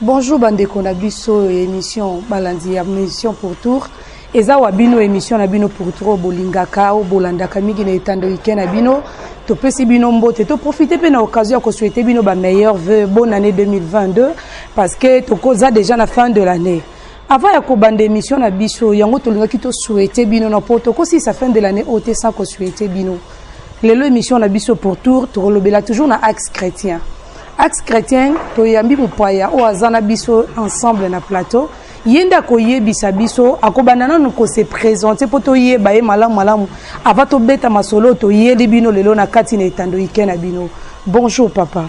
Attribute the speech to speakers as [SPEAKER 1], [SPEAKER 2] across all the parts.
[SPEAKER 1] Bonjour bandeko na biso émission balandi ya mission pour tour. Eza wabino émission na bino pour tour bolingaka o bolandaka mingi na etando week-end na bino. To pesi bino mbote to profiter pe na occasion ko souhaiter bino ba meilleurs vœux bonne année 2022 parce que to koza déjà na fin de l'année. Avant ya ko bande émission na biso yango to linga ki to souhaiter bino na poto ko si sa fin de l'année ote sans ko souhaiter bino. Lelo émission na biso pour tour to lobela toujours na axe chrétien. Axe chrétien to yambi mupaya o azana biso ensemble na plateau yenda ko yebisa biso akobandana no ko se présenter poto yeba e malamu avant to beta masolo to yeli bino lelo na kati na etando ikena bino. Bonjour papa.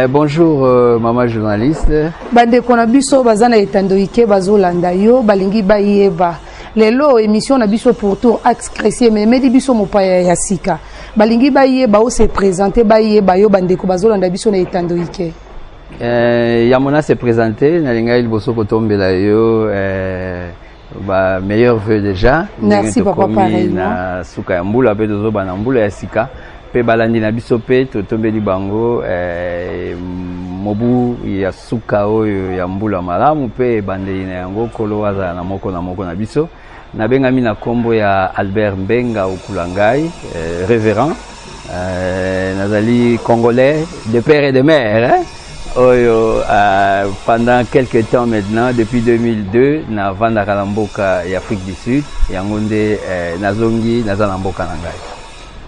[SPEAKER 2] Bonjour maman journaliste.
[SPEAKER 1] Bande ko na biso bazana etando ike bazolanda yo balingi ba yeba. Lelo émission na biso pour tour axe chrétien mais medi biso mupaya ya sika. Balingi baye ba o se présenter baye ba yo bandeko bazolanda biso na etando ike.
[SPEAKER 2] Yamona se présenter na linga il boso ko tombela yo ba meilleur vœu déjà.
[SPEAKER 1] Merci papa pareillement.
[SPEAKER 2] Na suka ya mbula pe tozo bana mbula ya sika pe balandi na biso pe to tombeli bango mobu ya suka oyo ya mbula malamu pe bande na yango kolo waza na moko na biso. Nabengami na kombo ya Albert Mbenga Okulangai, révérend, nazali congolais de père et de mère, pendant quelques temps maintenant, depuis 2002, na vanda kalamboka ya Afrique du Sud, yangonde nazongi nazalamboka nangai.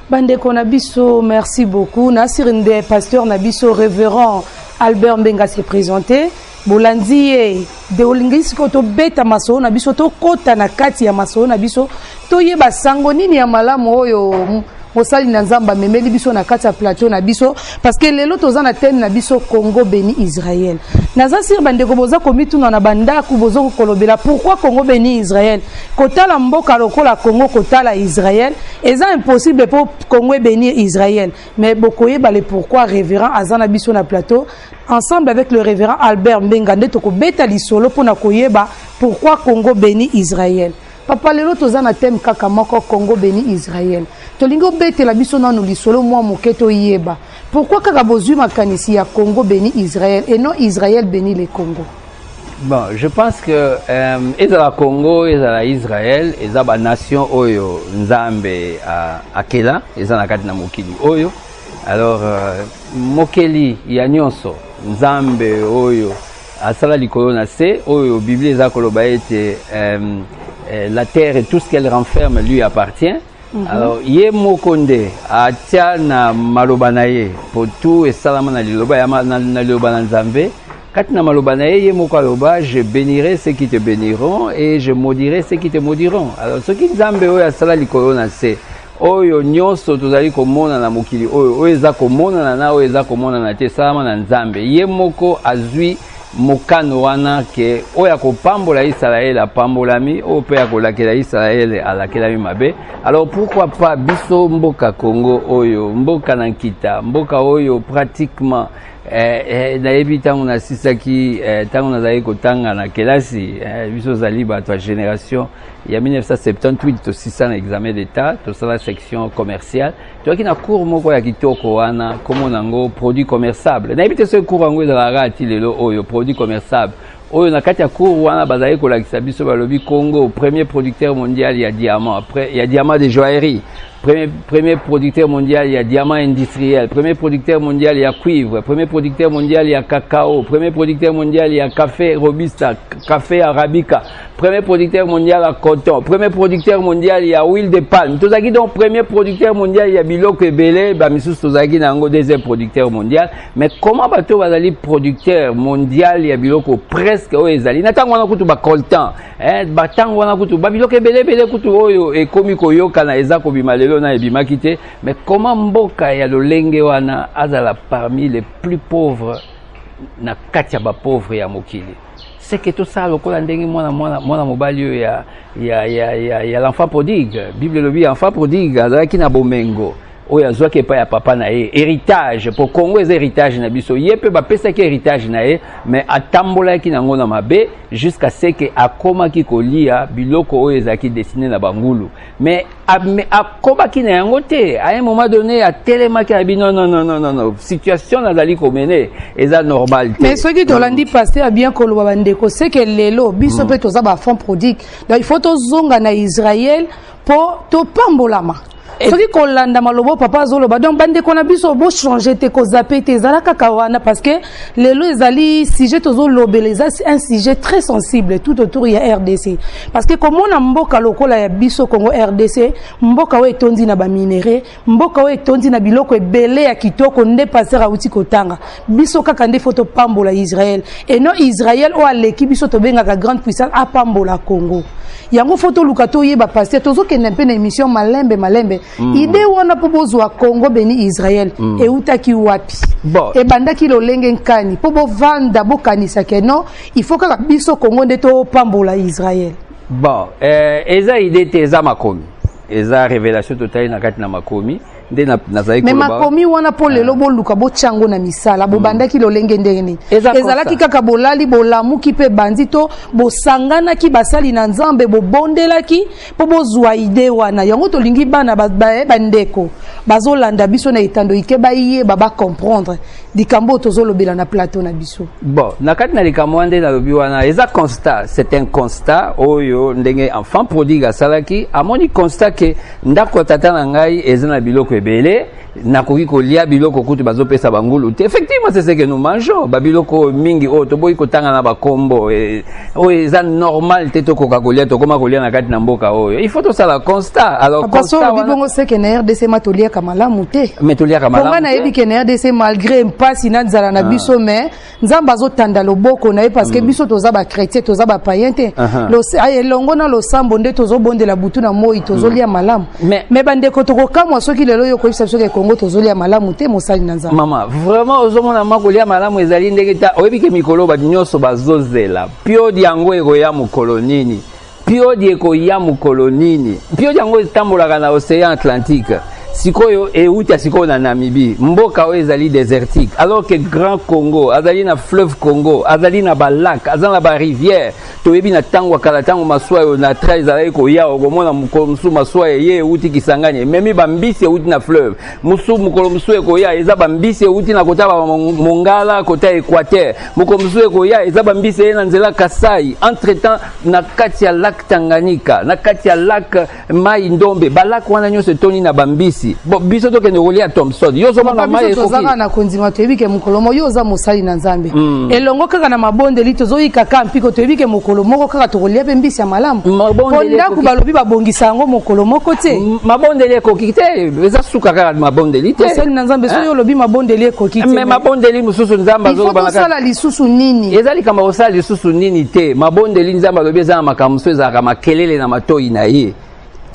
[SPEAKER 1] Bande konabiso, merci beaucoup. Nasirinde pasteur nabiso révérend Albert Mbenga s'est présenté. Bolandi de olingisi ko to beta maso na biso to kota na kati ya maso na biso to yeba sango nini ya malamu oyo mosali na nzamba memeli biso na kati ya plateau na biso parce que lelo toza na thème na biso Congo béni Israël. Naza sir bande ko boza komituna na banda ku boza ko kolobela pourquoi Congo béni Israël kotala mboka lokola Congo kotala Israël eza impossible pour Congo béni Israël mais bokoyeba le pourquoi révérend azana biso na plateau ensemble avec le révérend Albert Mbenga nde toko beta lisolo pona koyeba pourquoi Congo béni Israël. Papa lelo toza na thème kaka moko Congo béni Israël. Tolingo bete la biso na lisolo mwa moketo yeba. Pourquoi kaka bozui makanisi ya Congo béni Israël et non Israël béni le Congo?
[SPEAKER 2] Bon, je pense que ezala Congo, ezala Israël, ezaba nation oyo nzambe akela, ezana kati na mokili oyo. Alors mokeli ya nyonso nzambe oyo asala likolo na se oyo Bible eza koloba ete la terre et tout ce qu'elle renferme lui appartient. Alors ye mokonde atia na maloba na ye pour tout et salama na liloba ya na liloba na nzambe kati na maloba na ye moko aloba je bénirai ceux qui te béniront et je maudirai ceux qui te maudiront. Alors ce qui nzambe oyo asala likolo na se oyo nyonso tozali komona na mokili oyo eza komona na oyo eza komona na te salama na nzambe ye moko azwi mokano wana ke oya kopambola Israël apambolami o pe akolakela Israël alakelami mabe. Alors pourquoi pas biso mboka Congo oyo mboka na nkita mboka oyo pratiquement nayebi ntango nasisaki ntango nazali kotanga na kelasi biso ozali bato ya génération ya 1978 tosisa na examen d'état tosala section commerciale toyaki na cours moko ya kitoko wana kombo nango produit commerçable nayebi te soki cours yango ezalaka ati lelo oyo produit commerçable oyo na kati ya cours wana bazali kolakisa biso balobi Congo premier producteur mondial ya diamant après il y a diamant de joaillerie premier producteur mondial, il y a diamant industriel, premier producteur mondial, il y a cuivre, premier producteur mondial, il y a cacao, premier producteur mondial, il y a café robusta, café arabica, premier producteur mondial, il y a coton, premier producteur mondial, il y a huile de palme. Tout ça qui donc premier producteur mondial, il y a biloko ebele, bah misous tout ça qui nango deuxième producteur mondial. Mais comment bateau va aller producteur mondial, il y a biloko presque au ezali. Natang wana kutu ba coltan, batang wana kutu ba biloko ebele kutu oyo e komiko yoka na ezako bimalelo na ebimaki te. Mais comment mboka ya lolenge wana azala parmi les plus pauvres na kati ya ba pauvre ya mokili. C'est que tout ça lokola ndenge mwana mobali ya l'enfant prodigue. Bible lobi enfant prodigue azalaki na bomengo. oyo azwaki epai ya papa na ye héritage pour Congo eza héritage na biso ye mpe bapesaki héritage na ye mais atambolaki nango na mabe jusqu'à ce que akomaki kolia biloko oyo ezalaki destiné na bangulu mais akomaki na yango te à un moment donné atelemaki abi non situation nazali komene eza normal te
[SPEAKER 1] mais soki tolandi passé a bien koloba bandeko c'est que lelo biso mpe toza bafond prodigue donc il faut tozonga na Israël po topambolama soki kolanda malobo papa azoloba donc bandeko na biso bo changer te kozape te ezala kaka wana parce que lelo ezali sujet tozolobela eza un sujet très sensible tout autour ya RDC parce que komona mboka lokola ya biso Congo RDC mboka oyo etondi na baminere mboka oyo etondi na biloko ebele ya kitoko nde passer auti kotanga biso kaka nde foto pambola Israël et non Israël o aleki biso tobengaka grande puissance apambola Congo yango foto lukato yeba passer tozokende mpe na émission malembe ide wana po bozwa Congo beni Israël e utaki wapi
[SPEAKER 2] bon
[SPEAKER 1] e bandaki lolenge nkani po bovanda bokanisa ke non il faut que biso Congo nde to pambola Israël
[SPEAKER 2] bon eza ide te eza makomi eza révélation totale na kati na makomi nde nazali
[SPEAKER 1] mais makomi wana po lelo boluka bochango na misala bobandaki lolenge ndenge ezalaki kaka bolali bolamuki pe bandito bosanganaki basali na nzambe bobondelaki po bozwa ide wana yango tolingi bana bandeko bazolanda biso na etando ikeba iye baba comprendre dikambo tozolobela na plateau na biso
[SPEAKER 2] bon na kati na likambo nde na lobi wana eza constat c'est un constat oyo ndenge enfant prodigue asalaki amoni constat ke ndako tata na ngai eza na biloko ebele nakoki kolia biloko kutu bazopesa bangulu te effectivement c'est ce que nous mangeons babiloko mingi oyo toboyi kotanga na bakombo oyo eza normal te tokoka kolia tokoma kolia na kati na mboka oyo il faut tosala constat alors constat
[SPEAKER 1] wana bongo c'est que na RDC matolia kamalamu te
[SPEAKER 2] mais tolia kamalamu
[SPEAKER 1] ponga na yebi ke na RDC malgré mpasi na nzala na biso mais nzamba azotanda loboko na ye parce que biso toza ba chrétien toza ba païen te elongo na losambo nde tozobondela butu na moi tozolia malamu mais bandeko tokokamwa soki lelo yo koyebisa biso ke Congo tozolia malamu te mosali na nzamba
[SPEAKER 2] mama vraiment ozomona makolia malamu ezali ndenge ta oyebi ke mikolo ba nyonso bazozela piodi yango ekoya mokolo nini piodi ekoya mokolo nini piodi yango etambolaka na océan Atlantique sikoyo euta sikoyo na Namibie mboka oyo ezali désertique alors que Grand Congo azali na fleuve Congo azali na ba lac azali na ba rivière toyebi na tango kala tango maswa yo na tra ezali koya okomona musu maswa ye euti kisangani memi bambisi euti na fleuve musu mukolo musu ekoya eza bambisi euti na kota ba Mongala kota Équateur mukolo musu ekoya eza bambisi na nzela Kasai entre temps na kati ya lac Tanganyika na kati ya lac Mai Ndombe ba lac wana nyonso toni na bambisi bon biso to kende kolia Thompson yo zoma na mai
[SPEAKER 1] ekoki zaka na konzima toyebi ke mokolomo yo za mosali na nzambe elongo kaka na mabonde lito zo ikaka mpiko toyebi ke mokolo moko kaka tokolia pe mbisi ya malamu ponda ku balobi babongisa yango mokolo moko te
[SPEAKER 2] mabonde le ekoki te eza suka kaka mabonde li te
[SPEAKER 1] mosali na nzambe so yo lobi mabonde le ekoki te
[SPEAKER 2] mais mabonde li mususu nzamba zo
[SPEAKER 1] bana sala lisusu nini
[SPEAKER 2] ezali kama osala lisusu nini te mabonde li nzamba lobi eza makamso eza kama kelele na matoi na ye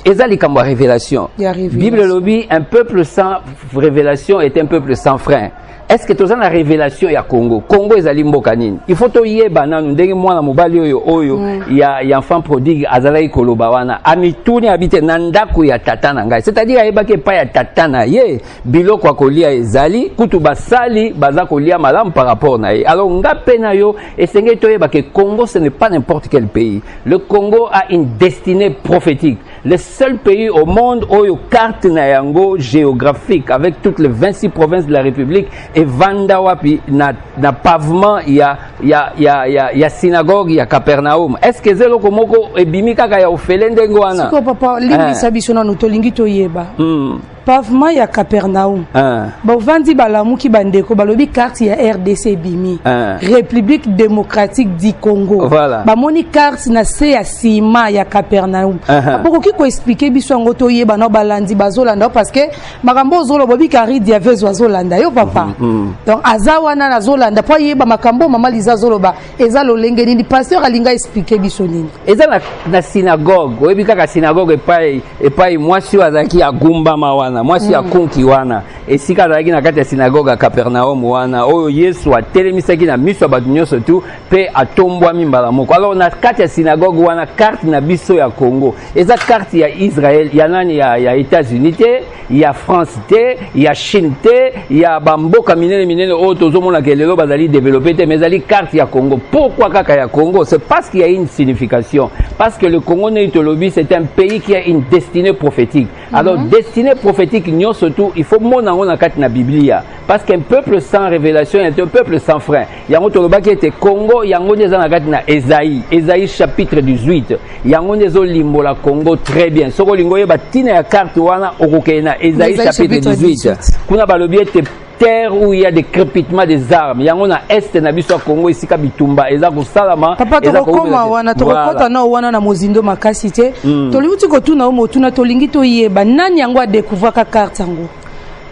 [SPEAKER 2] ezali comme révélation. Bible lobi un peuple sans révélation est un peuple sans frein. Est-ce que tu as la révélation ya Congo? Congo ezali mboka nini? Il faut to yeba nanu ndenge mwana mobali oyo ya enfant prodigue azalaki koloba wana amituni habite na ndako ya tata na ngai. C'est-à-dire ayebaki pa ya tata na ye biloko akolia ezali kutu basali baza kolia malamu par rapport na ye. Alors ngape na yo esenge to yeba que Congo ce n'est pas n'importe quel pays. Le Congo a une destinée prophétique. Le seul pays au monde où il y a une carte géographique avec toutes les 26 provinces de la République et vanda wapi na pavement il y a synagogue il y a Capernaum. Est-ce que zelo komoko ebimi kaka ya ofelende ngwana?
[SPEAKER 1] Siko papa lingi sabisona nutolingi toyeba. Pavement ya Capernaum. Ba vandi balamuki bandeko balobi carte ya RDC bimi. République démocratique du Congo.
[SPEAKER 2] Voilà.
[SPEAKER 1] Ba moni carte na se ya sima ya Capernaum. Apoko ki ko expliquer biso ngo toyeba na balandi bazolanda parce que makambo zolo bobi kari diavezo azolanda yo papa. Donc azawana na zolanda po yeba makambo mama liza zoloba eza lolenge ni pasteur alinga expliquer biso nini.
[SPEAKER 2] Eza na synagogue, oyebi kaka synagogue epai mwasi azaki agumba mawana wana mwasi ya konki wana esika azalaki na kati ya synagogue ya Capernaum wana oyo Yesu atelemisaki na miso ya bato nyonso tu mpe atombwami mbala moko. Alors na kati ya synagogue wana carte na biso ya Congo eza carte ya Israël ya nani ya États-Unis te ya France te ya Chine te ya bamboka minene oyo tozomona ke lelo bazali développé te mais ezali carte ya Congo. Pourquoi kaka ya Congo? C'est parce qu'il y a une signification, parce que le Congo Neitolobi c'est un pays qui a une destinée prophétique. Alors destinée prophétique nyonso surtout il faut monango na kati na Biblia parce qu'un peuple sans révélation est un peuple sans frein. Yango toloba ki était Congo yango neza na kati na Esaïe chapitre 18 yango nezo limbola Congo très bien. Soko lingo yeba tina ya carte wana okoke na Esaïe chapitre 18 kuna balobi ete terre où il y a des crépitements des armes yango na est na biso Congo isika bitumba eza ko salama
[SPEAKER 1] papa to koma wana to kota na wana na mozindo makasi te to liuti ko tuna o motuna to lingi to yeba nani yango a découvrir ka carte yango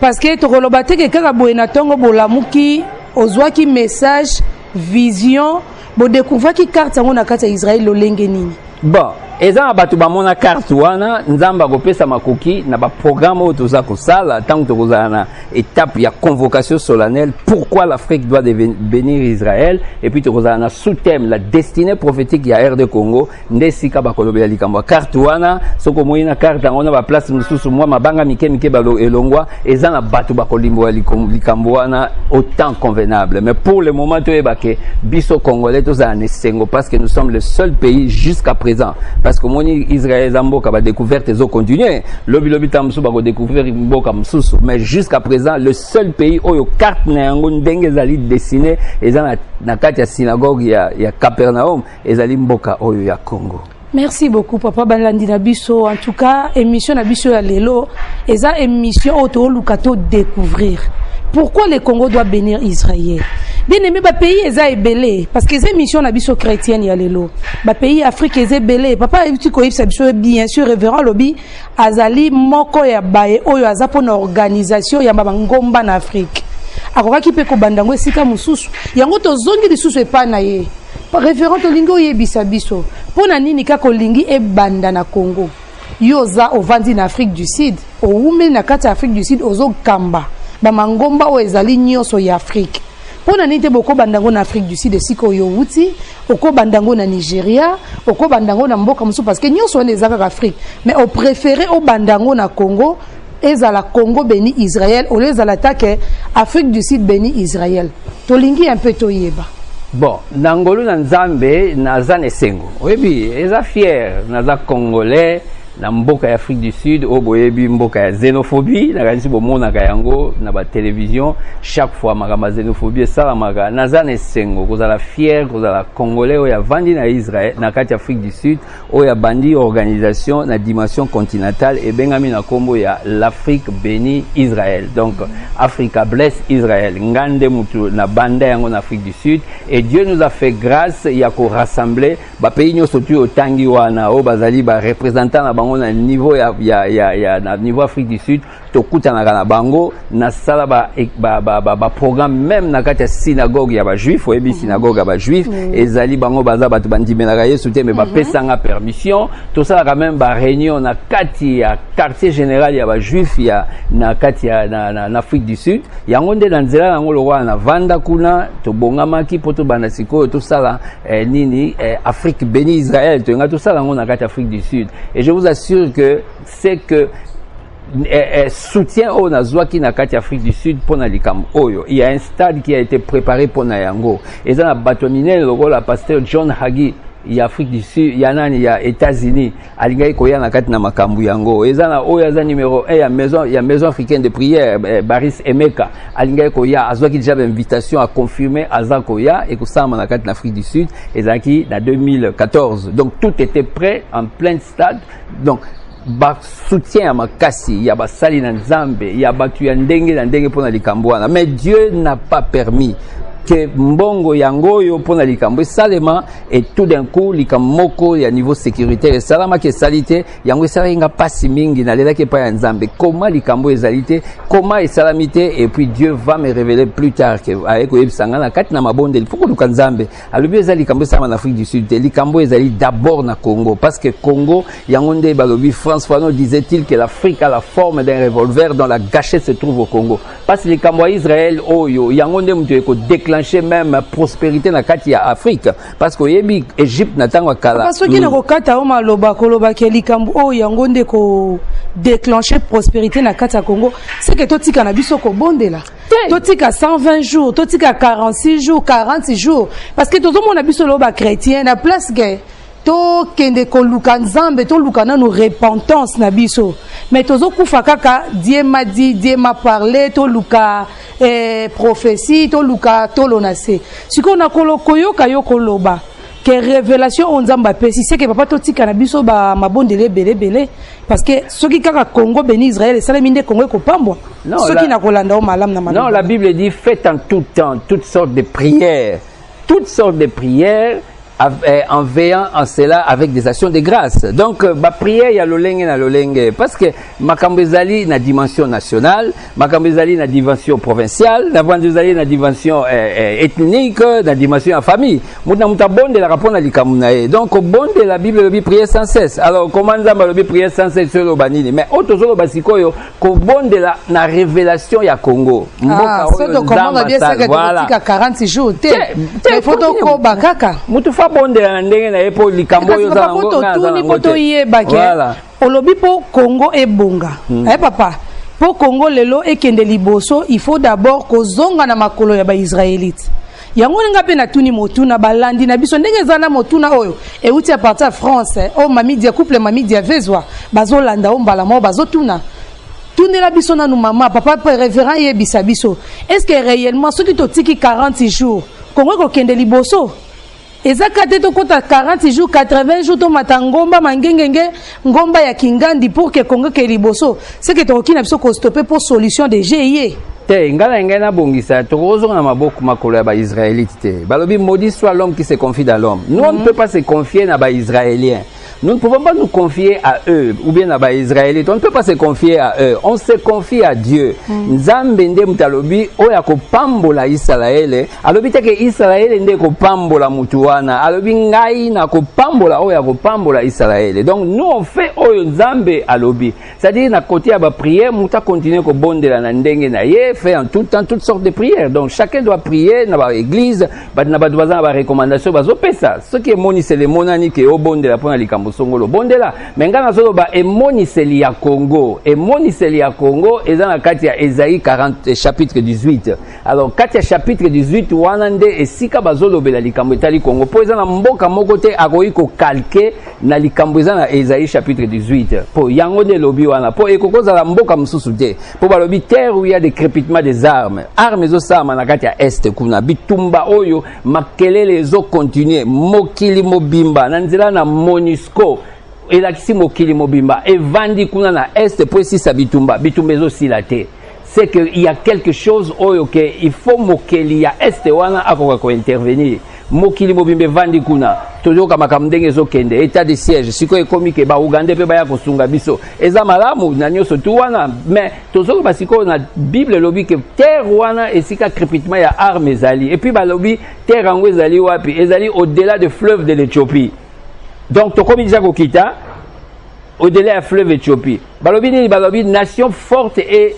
[SPEAKER 1] parce que to koloba te ke kaka boye na tongo bolamuki ozwaki message vision bo découvrir ki carte yango na kati ya Israël lolenge nini
[SPEAKER 2] bon eza na bato bamona carte wana nzambe akopesa makoki na baprogramme oyo toza kosala ntango tokozala na étape ya convocation solennelle pourquoi l'Afrique doit bénir Israël et puis tokozala na sous-thème la destinée prophétique ya RD Congo nde esika bakolobela likambo ya carte wana soki omoi na carte yango na baplace mosusu mwa mabanga mike elongwa eza na bato bakolimbola likambo wana autant convenable mais pour le moment toyeba ke biso congolais tozala na esengo parce que nous sommes le seul pays jusqu'à présent parce que moni Israël zamboka ba découverte zo continuer lobi tamsu ba ko découvrir mboka msusu mais jusqu'à présent le seul pays oyo carte na yango ndenge zali dessiné eza na kati ya synagogue ya Capernaum ezali mboka oyo ya Congo.
[SPEAKER 1] Merci beaucoup papa Balandi na biso en tout cas émission na biso ya lelo eza émission auto lukato découvrir pourquoi le Congo doit bénir Israël. Bien aimé ba pays eza ebelé parce que ces missions na biso chrétienne ya lelo ba pays Afrique eza ebelé papa tu ko yebisa biso bien sûr révérend lobi azali moko ya baye oyo azapo na organisation ya ngomba na Afrique akokaki pe ko bandango esika mususu yango tozongi lisusu epa na ye révérend olingo yebisa biso pona nini kako lingi e banda na Congo yoza ovandi na Afrique du Sud o ume na kati Afrique du Sud ozo kamba ba mangomba o ezali nyoso ya Afrique pona nite boko bandango na Afrique du Sud siko yo wuti oko bandango na Nigeria oko bandango na mboka musu parce que nyoso ene ezaka Afrique mais au préféré au bandango na Congo ezala Congo béni Israël au lieu ezala take Afrique du Sud béni Israël tolingi un peu toyeba
[SPEAKER 2] bon nangolo na nzambe naza nesengo oyebi eza fier naza congolais na mboka ya Afrique du Sud o boyebi mboka ya xénophobie na kanisi bomonaka yango na ba télévision chaque fois makamba xénophobie esalamaka naza na esengo kozala fier kozala congolais oyo avandi na Israël na kati ya Afrique du Sud oyo abandi organisation na dimension continentale ebengami na kombo ya l'Afrique bénie Israël donc Africa bless Israël ngande mutu na banda yango na Afrique du Sud et Dieu nous a fait grâce ya ko rassembler ba pays nyonso tu otangi wana o bazali ba représentant na on a un niveau na niveau Afrique du Sud to kutanaka na bango na sala ba programme même na kati ya synagogue ya ba juif oyebi synagogue ya ba juif ezali bango baza bato bandimelaka Yesu te mais ba pesanga permission to sala quand même ba réunion na kati ya quartier général ya ba juif ya na kati ya na Afrique du Sud yango nde na nzela yango lokwa na vanda kuna to bongamaki poto bana sikoyo to sala nini Afrique bénie Israël to nga to sala yango na kati ya Afrique du Sud et je vous assure que c'est que soutien au nazwaki na kati Afrique du Sud pour na likam oyo il y a un stade qui a été préparé pour na yango et ça na batomine logo la pasteur John Hagee ya Afrique du Sud ya nani ya États-Unis alingai koya na kati na makambu yango ezana oyo aza numéro 1 ya maison africaine de prière Baris Emeka alingai koya azwaki déjà l'invitation à confirmer azakoya et kusama na kati na Afrique du Sud ezaki na 2014 donc tout était prêt en plein stade donc ba soutien ya makasi ya basali na nzambe ya batu ya ndenge na ndenge pona likambo wana mais Dieu n'a pas permis que mbongo yangoyo pona likambo salema et tout d'un coup likamoko ya niveau sécuritaire et salama ke salite yango salinga pasi mingi na lela ke pa ya nzambe comment likambo ezalite comment et salamité et puis Dieu va me révéler plus tard que ayeko yebsanga na kati na mabonde il faut que lukanzambe alobi ezali likambo sama en Afrique du Sud likambo ezali d'abord na Congo parce que Congo yango nde balobi France Fanon disait-il que l'Afrique a la forme d'un revolver dont la gâchette se trouve au Congo parce que likambo ya Israël oyo yango nde mutu eko déclencher même prospérité na kati ya Afrique parce que yebi Égypte na tango kala
[SPEAKER 1] parce que na kokata o maloba koloba ke likambo o yango nde ko déclencher prospérité na kati ya Congo c'est que totika na biso ko bondela totika 120 jours totika 46 jours 40 jours parce que tozo mona biso loba chrétien na place que to kende ko luka nzambe to luka na no repentance na biso mais tozo kufa kaka Dieu m'a dit Dieu m'a parlé to luka prophétie to luka to lonase siko na kolokoyo kayo koloba que révélation on nzamba pesi c'est que papa to tika na biso ba mabondele belé parce que ceux qui kaka Congo béni Israël et ça minde Congo ko pambwa ceux qui na kolanda o malam na malam. Non,
[SPEAKER 2] la Bible dit faites en tout temps toutes sortes de prières en veillant en cela avec des actions de grâce. Donc, ma prière, il y a l'olenge. Parce que Makambezali na dimension nationale, Makambezali na dimension provinciale, Makambezali na dimension ethnique, na dimension en famille. Mouta bonde la rapport na likamunae. Donc, bonde la Bible le prier sans cesse. Alors, comment nous le prier sans cesse sur le banini? Mais autre chose, basikoyo, ko bonde la na révélation ya Congo.
[SPEAKER 1] Ah, c'est donc comment on va bien ça que 46 jours. Mais faut ko bakaka.
[SPEAKER 2] Bonde la ndenge na epo likambo yo za ngo
[SPEAKER 1] na poto yeba ke olobi po Congo ebonga papa po Congo lelo ekende liboso il faut d'abord kozonga na makolo ya ba Israélite yango nga pe na tuni motuna balandi na biso ndenge zana motuna oyo euti a partir à France o mamidia couple mamidia vezwa bazolanda o mbala mo bazotuna tunela biso na mama papa révérend yebisa biso est-ce que réellement ceux qui totiki 40 jours Congo ko kende liboso ezaka te to kota 40 jours 80 jours to matangomba mangengenge ngomba ya kingandi pour que Congo ke liboso c'est que to kina biso ko stopper pour solution de GIE
[SPEAKER 2] te ngala ngena bongisa to kozonga na maboko makolo ya ba israélite te balobi maudit soit l'homme qui se confie dans l'homme nous on ne peut pas se confier na ba israéliens. Nous ne pouvons pas nous confier à eux ou bien à les Israélites. On ne peut pas se confier à eux. On se confie à Dieu. Nzambe nde mutalobi oya ko pambola Israël. Alobi te ke Israël nde ko pambola mutuana. Alobi ngai na ko pambola oya ko pambola Israël. Donc nous on fait oyo Nzambe alobi. C'est-à-dire na côté ya ba prière, muta continuer ko bondela na ndenge na ye, fait en tout temps toutes sortes de prières. Donc chacun doit prier na ba église, na ba doit ba recommandation ba zopesa. Ce qui est moni c'est le monani ke o bondela pona likambo songolo bondela menga na solo ba emoniseli ya Congo eza na kati ya Esaïe 40 chapitre 18. Alors kati ya chapitre 18 wana nde esika bazolobela likambo etali Congo po eza na mboka moko te akoyi ko calquer na likambo eza na Esaïe chapitre 18 po yango de lobi wana po ekokoza la mboka mususu te po balobi terre où il y a des crépitements des armes ezosama na kati ya est kuna bitumba oyo makelele ezo continuer mokili mobimba na nzela na MONUSCO elakisi mokili mobimba evandi kuna na est po esisa bitumba ezo silate c'est que il y a quelque chose oyo ke il faut mokili ya est wana akoka ko intervenir mokili mobimba evandi kuna tozoka makamndenge ezokende état de siège siko ekomi ke ba Uganda pe baya kosunga biso eza malamu na nyoso tu wana mais tozoka basiko na Bible lobi ke terre wana esika crépitement ya armes ezali et puis ba lobi terre ngo ezali wapi ezali au-delà de fleuve de l'Éthiopie. Donc, tokomi déjà kokita au-delà du fleuve Éthiopie. Balobi nation forte et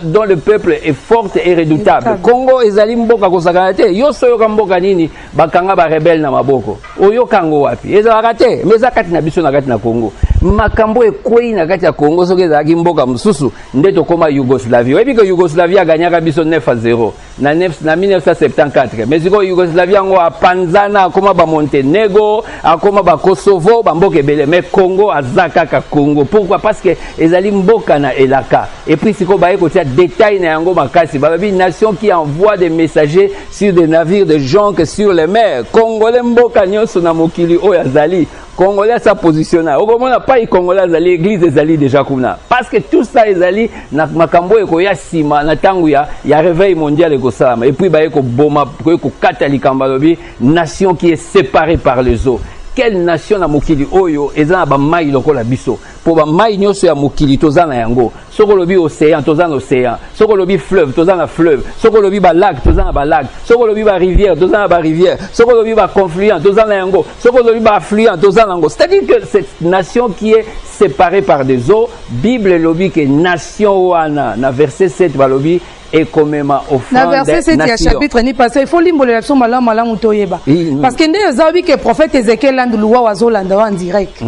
[SPEAKER 2] dont le peuple est forte et redoutable. Congo ezali mboka kosakana te. Yo soyoka mboka nini bakanga ba rebelle na maboko. Oyo kango wapi? Ezalaka te. Meza kati na biso na kati na Congo. Makambo ekwei na kati ya Congo soki ezalaki mboka mususu nde tokoma Yougoslavie. Oyebi que Yougoslavie aganyaka biso 9-0 na 1974. Mais siko Yougoslavie ngo apanzana akoma ba Monténégro, akoma ba Kosovo, ba mboka ebele. Mais Congo azakaka Congo. Pourquoi? Parce que ezali mboka na elaka. Et puis siko baye kotia détail na yango makasi. Balobi nation qui envoie des messagers sur des navires de jonque sur les mers. Congolais mboka nyonso na mokili oyo azali. Congolais sa positionné. Au moment pas y Congolais azali église ezali déjà kuna. Parce que tout ça ezali na makambo ekoya sima na tangu ya réveil mondial ekosama. Et puis baye ko boma ko kata likamba lobi nation qui est séparée par les eaux. Quelle nation na mokili oyo ezana ba mai lokola biso. Pour ba mai nyonso ya mokili tozana yango. Soko lobi océan tozana océan. Soko lobi fleuve tozana fleuve. Soko lobi ba lac tozana ba lac. Soko lobi ba rivière tozana ba rivière. Soko lobi ba confluent tozana yango. Soko lobi ba affluent tozana yango. C'est-à-dire que cette nation qui est séparée par des eaux, Bible lobi que nation wana na verset 7 ba lobi et comme offrande
[SPEAKER 1] na verset 7 ya chapitre ni parce il faut limbolela so malamu toyeba parce que ndé zabi que prophète Ézéchiel landuluwa wazolanda en direct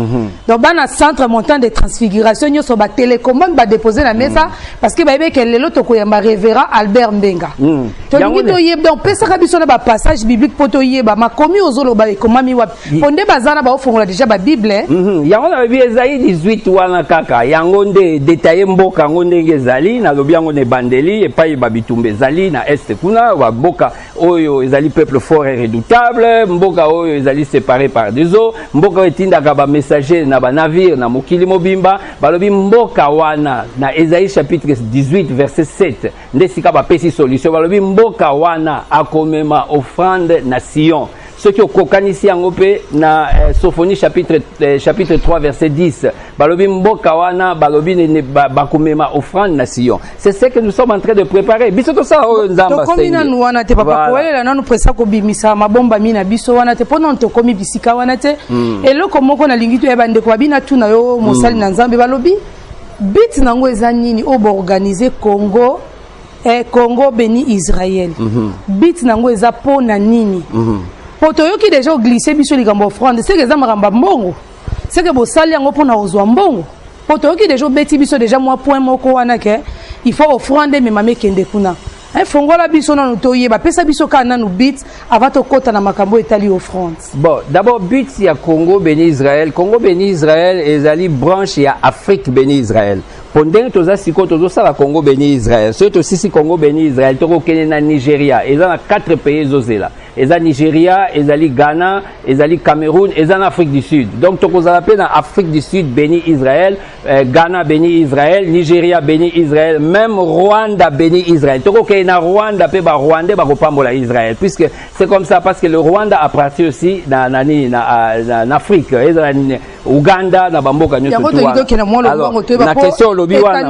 [SPEAKER 1] donc bana centre montant de transfiguration nyoso ba télécommande ba déposer la mesa parce que ba yebeke lelo tokoyamba révérend Albert Mbenga to ngi toyeba donc pesa kabiso na ba passage biblique poto yeba makomi ozolo ba ekomami wapi onde bazana ba ofongola déjà ba bible
[SPEAKER 2] yango na bi Esaïe 18 wana kaka yango nde détailler mboka ngonde ngezali na lobi yango ne bandeli et pas babitumbe zali na est kuna wa boka oyo ezali peuple fort et redoutable mboka oyo ezali séparé par des eaux mboka etinda ka ba messager na ba navire na mokili mobimba balobi mboka wana na Esaïe chapitre 18 verset 7 ndesika ba pesi solution balobi mboka wana akomema offrande na Sion. Ce qui okokanisi yango pe na Sophonie chapitre 3 verset 10 balobi mboka wana balobi ne bakomema offrande na Sion. C'est ce que nous sommes en train de préparer. Biso to ça nzamba
[SPEAKER 1] c'est. Komina nu wana te papa kolela nanu presa ko bimisa mabomba mina biso wana te pona to komi bisika wana te eloko moko na lingi to ya bande ko bina tuna yo mosali na nzambe balobi bit nango eza nini obo organiser Congo Congo béni Israël. Bit nango eza pona nini. Potoyoki déjà glissé biso likambo offrande c'est que za maramba mbongo c'est que bo sali yango pona ozwa mbongo potoyoki déjà beti biso déjà moi point moko wana ke il faut offrande mais mame kende kuna fongola biso na toyeba pesa biso kana nu bit avant to kota na makambo etali offrande.
[SPEAKER 2] Bon d'abord but ya Congo béni Israël ezali branche ya Afrique béni Israël. Pendant toza siko tozo sala Congo béni Israël surtout si Congo béni Israël toko kene na Nigeria eza na 4 pays zozela eza Nigeria ezali Ghana ezali Cameroun eza na Afrique du Sud donc toko za appelé na Afrique du Sud béni Israël Ghana béni Israël Nigeria béni Israël même Rwanda béni Israël toko kene na Rwanda pe ba Rwandais ba kopambola Israël puisque c'est comme ça parce que le Rwanda appartient aussi na Afrique eza Uganda na bamboka nyoso tu na question lobi wana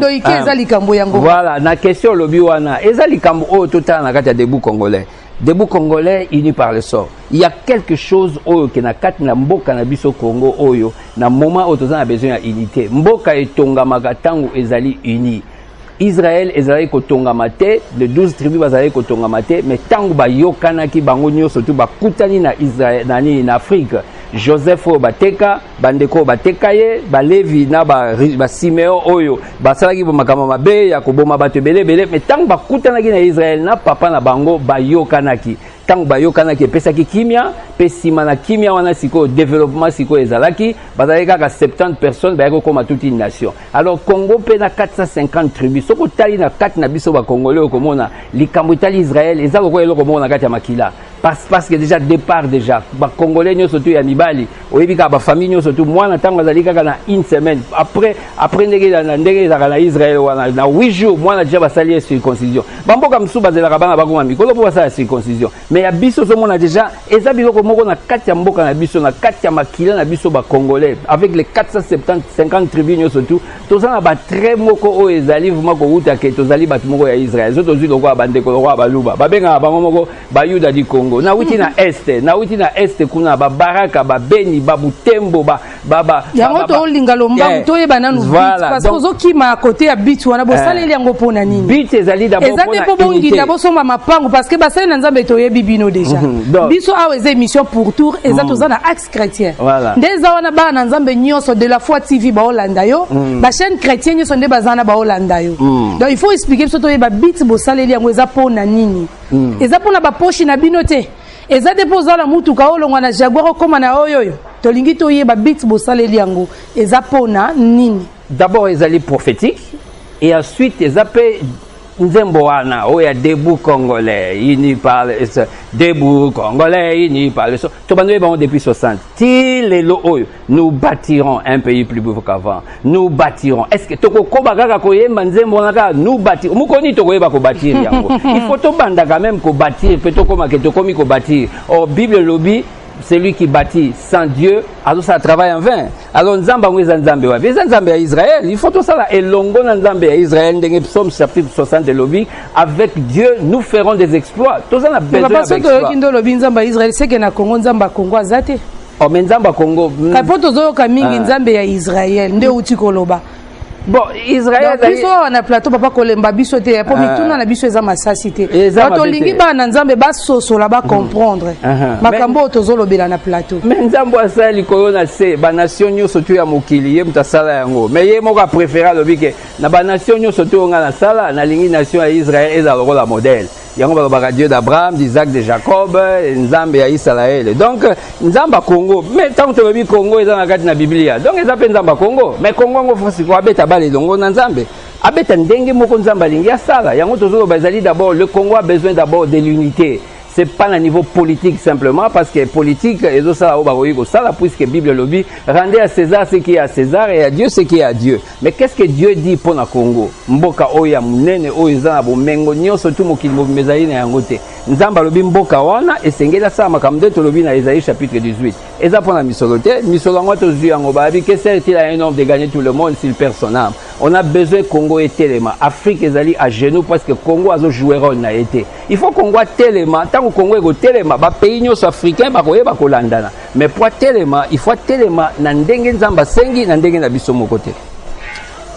[SPEAKER 2] voilà na question lobi wana ezali kambo o total na kati ya debout congolais unis par le sort. Il y a quelque chose oyo ke na kati na mboka na biso Congo oyo na moment oyo toza na besoin ya unité mboka etongamaka tango ezali uni. Israël ezali kotongama te les 12 tribus bazali kotongama te mais tango bayokanaki bango nyonso tu bakutani na Israël na Afrique Joseph bateka bandeko bateka ye balevi na ba Siméon oyo basalaki makambo mabe ya koboma bato belebele mais tango bakutanaki na Israël na papa na bango bayokanaki tango bayokanaki epesaki kimia pe sima na kimia wana siko développement siko ezalaki bazali kaka 70 personnes bayako koma toute une nation. Alors Congo pe na 450 tribus soko tali na kati na biso ba congolais okomona likambo itali Israël ezako ko eloko mona kati ya makila parce que déjà départ déjà ba congolais nyo surtout ya mibali oyebika ba famille nyo surtout mwana tango azali kaka na une semaine après ndenge na Israël wana na 8 jours mwana déjà basali circoncision bamboka msu bazela bana bakoma mikolo po basala circoncision mais ya biso so mona déjà eza biloko moko na kati ya mboka na biso na kati ya makila na biso ba congolais avec les 450 tribus nyo surtout tozana ba très moko o ezali vraiment ko uta ke tozali bat moko ya Israël zo tozui lokwa bandeko lokwa baluba babenga bango moko ba yuda di Congo na witi na est kuna ba baraka ba beni ba butembo ba
[SPEAKER 1] yango to linga lomba to yeba nanu parce que ozokima à côté ya bit wana bo saleli yango pona nini
[SPEAKER 2] bit ezali d'abord
[SPEAKER 1] pona ezali po bongi d'abord soma mapango parce que basali na nzambe to yebi bino déjà biso awa eza émission pour tour eza toza na axe chrétien ndeza wana ba na nzambe nyonso de la foi TV ba olanda yo ba chaîne chrétien nyonso nde bazana ba olanda yo donc il faut expliquer biso to yeba bit bo saleli yango eza pona nini eza pona ba poche na bino te eza depoza la mutuka olongwa na jaguar okoma na oyoyo tolingi toyeba bit bo saleli yango eza pona nini
[SPEAKER 2] d'abord ils allaient prophétiques et ensuite ils appellent Nzemboana, où il y a debout congolais, unis par debout congolais, unis par le son. Depuis 60. Nous bâtirons un pays plus beau qu'avant. Nous bâtirons. Est-ce que Toko Kobaga Koyemba Nzembonaka, nous bâtirons. Mukoni Tokoyeba ko bâtir yango. Il faut to banda quand même ko bâtir, peut-être comme que Tokomi ko bâtir. Or Bible lobby, celui qui bâtit sans Dieu, alors ça travaille en vain. Alors Nzamba Mweza Nzambe wa. Nzambe à Israël, il faut tout ça là. Et longo Nzambe à Israël, dans Psaume chapitre 60 de lobby, avec Dieu, nous ferons des exploits. Tout ça n'a besoin d'exploits.
[SPEAKER 1] Kindo lobby Nzamba Israël, c'est que na Congo Nzamba Congo azate.
[SPEAKER 2] Oh mais Nzamba Congo.
[SPEAKER 1] Kapoto zo kamingi Nzambe ya Israël, nde uti koloba.
[SPEAKER 2] Bon, Israël
[SPEAKER 1] donc biso na plateau papa kolemba biso te po mituna na biso eza masasi te bato lingi ba na Nzambe ba sosola ba comprendre makambo tozolobela na plateau
[SPEAKER 2] mais Nzambe asali koyona se ba nation nyonso tu ya mokili ye mutasala yango mais ye moko préféra lobike na ba nation nyonso tu nga na sala na lingi nation ya Israël eza lokola modèle yango balobaka Dieu d'Abraham, d'Isaac, de Jacob, Nzambe ya Israël. Donc Nzamba Congo, mais tant que le Congo est dans la carte de la Bible, donc ils appellent Nzamba Congo, mais Congo on faut quoi abeta bale longo na Nzambe. Abeta ndenge moko Nzamba lingi ya sala. Yango tozolo bazali d'abord le Congo a besoin d'abord de l'unité. C'est pas le niveau politique simplement parce que politique et ça puisque la Bible le dit rendez à César ce qui est à César et à Dieu ce qui est à Dieu. Mais qu'est-ce que Dieu dit pour le Congo? Mboka oya munene oya bomengo nyonso tu mokili mezali na yango te. Nzamba lobi mboka wana esengela sa makamde to lobi na Isaïe chapitre 18. Eza pour la misoloté, misolango to zu yango babi que sert-il à un homme de gagner tout le monde s'il perd son âme. On a besoin Congo et Téléma. Afrique ezali à genoux parce que Congo a joué rôle na été. Il faut Congo Téléma tant Congo ego Téléma ba pays nyonso africain ba koyeba kolandana. Mais pour Téléma, il faut Téléma na ndenge nzamba sengi na ndenge na biso moko te.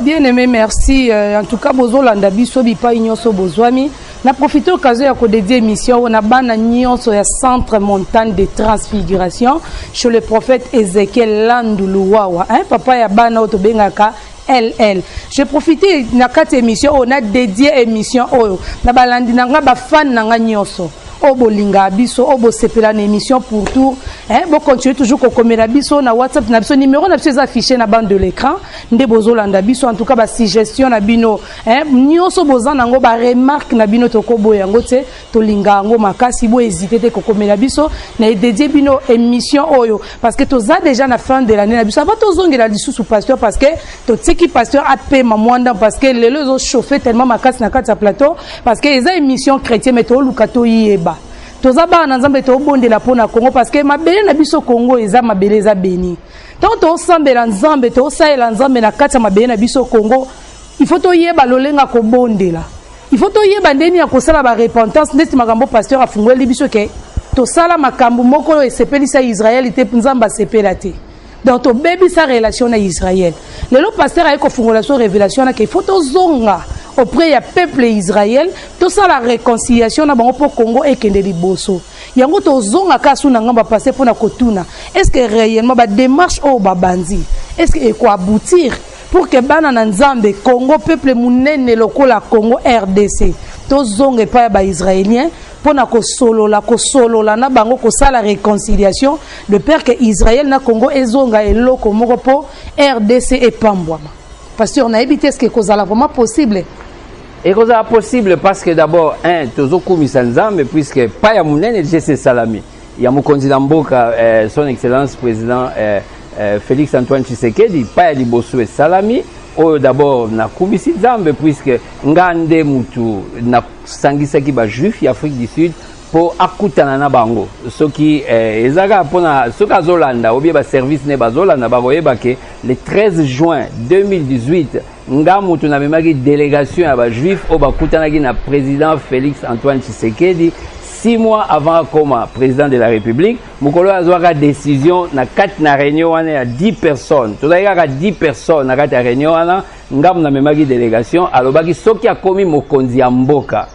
[SPEAKER 1] Bien aimé, merci. En tout cas, bozo landa biso bipa nyonso bozwami. Na profiter occasion ya ko dédier émission on a bana nyonso ya centre montagne de transfiguration chez le prophète Ézéchiel Landuluwawa. Hein, papa ya bana otobengaka LL. J'ai profité na quatre émissions on a dédié émission oyo. Na balandi nanga ba fan nanga nyonso. Obo linga biso obo sepela na émission pour tout hein bon continuer toujours ko komela biso na WhatsApp na biso numéro na biso affiché na bande de l'écran nde bozolanda biso en tout cas ba suggestion na bino hein nyonso bozana ngo ba remarque na bino to ko boya ngo te to linga ngo makasi bo hésiter te ko komela biso na dédié bino émission oyo parce que to za déjà na fin de l'année na biso va to zongela lisusu pasteur parce que to tsiki pasteur AP mamwanda parce que les ont chauffé tellement makasi na kati ya plateau parce que eza émission chrétien mais to lukato yeba tozaba na Nzambe to bondela pona Congo parce que mabele na biso Congo eza mabele eza béni. Tant to sambela Nzambe to saela Nzambe na kati mabele na biso Congo, il faut to yeba lolenga ko bondela. Il faut to yeba ndeni ya kosala ba repentance ndeti makambo pasteur afungweli biso ke to sala makambo moko esepelisa Israël te Nzamba sepela te. Donc to baby sa relation na Israël. Le pasteur a ko fungola so révélation na ke faut to zonga auprès du peuple Israël, tout ça la réconciliation na bango pour Congo et Kende liboso. Yango to zonga kasu na ngamba passer pour na kotuna. Est-ce que réellement ba démarche au babanzi? Est-ce que quoi aboutir pour que bana na Nzambe Congo peuple munene lokola Congo RDC. To zonga pa ba israélien pour na ko solo la na bango ko sala réconciliation de peur que Israël na Congo ezonga eloko moko po RDC et pambwama. Parce qu'on a évité ce qui est vraiment possible.
[SPEAKER 2] Et c'est possible parce que d'abord, Tozoku Misanzam, puisque pas ya Mounen c'est Salami. Il y a mon candidat Mboka, son excellence président Félix Antoine Tshisekedi, pas ya Liboso et Salami. D'abord, na Kumisi Zambe, puisque Ngande Moutou, na Sangisaki ba juif, Afrique du Sud, pour akutana na bango. Ce qui ezaga pona ce kazolanda, ou bien ba service ne bazolanda, ba voyeba ke le 13 juin 2018, ngamu tuna memaki délégation à ba juif au bakutana na président Félix Antoine Tshisekedi 6 mois avant comme président de la République, mukolo azwaka décision na 4 na réunion wana à 10 personnes. Tozaka 10 personnes na 4 réunion wana, ngamu na memaki délégation alobaki soki akomi mokonzi ya mboka.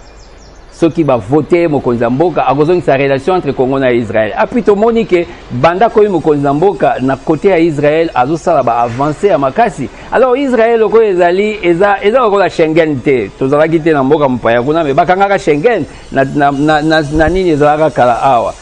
[SPEAKER 2] Ceux qui va voter Mokonzamboka à cause de sa relation entre Congo et Israël. Après tout Monique, banda koyi Mokonzamboka na côté à Israël azo sala ba avancer à makasi. Alors Israël loko ezali eza loko la Schengen te. Tozala kite na mboka mpaya kuna me bakanga ka Schengen na nini ezala kala awa.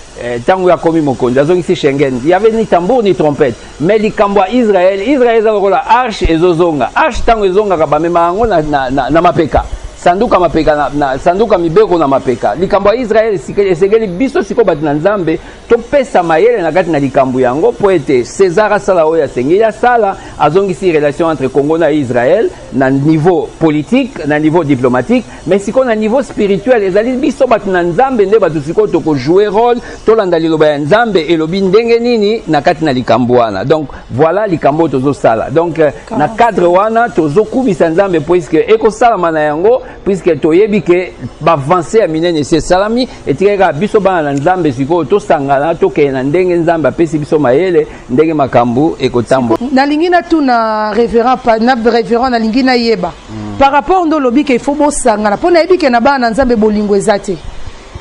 [SPEAKER 2] tango ya komi mokonzi azongisi Schengen il y avait ni tambour ni trompette mais likambo Israël eza lokola arche ezozonga arche tango ezongaka bamema yango na mapeka sanduka mapeka na sanduka mibeko na mapeka likambo ya Israël esengeli biso siko bato na nzambe topesa mayele na kati na likambo yango po ete César asala oyo asengeli asala azongisi relation entre Congo na Israël na niveau politique na niveau diplomatique mais siko na niveau spirituel ezali biso bato na nzambe nde bato siko toko jouer rôle tolanda liloba ya nzambe elobi ndenge nini na kati na likambo wana donc voilà likambo tozosala donc na cadre wana tozokumisa nzambe puisque ekosalama na yango puisque toyebi ke bavancer ya minene c'est salami etikaka biso bana na nzambe siko tosangana tokeye na ndenge nzambe apesi biso mayele ndenge makambo ekotambo
[SPEAKER 1] nalingi na tuna révérend nalingi na yeba par rapport ndo lobi ke il faut bosangana pona yebi ke na bana nzambe bolingo ezate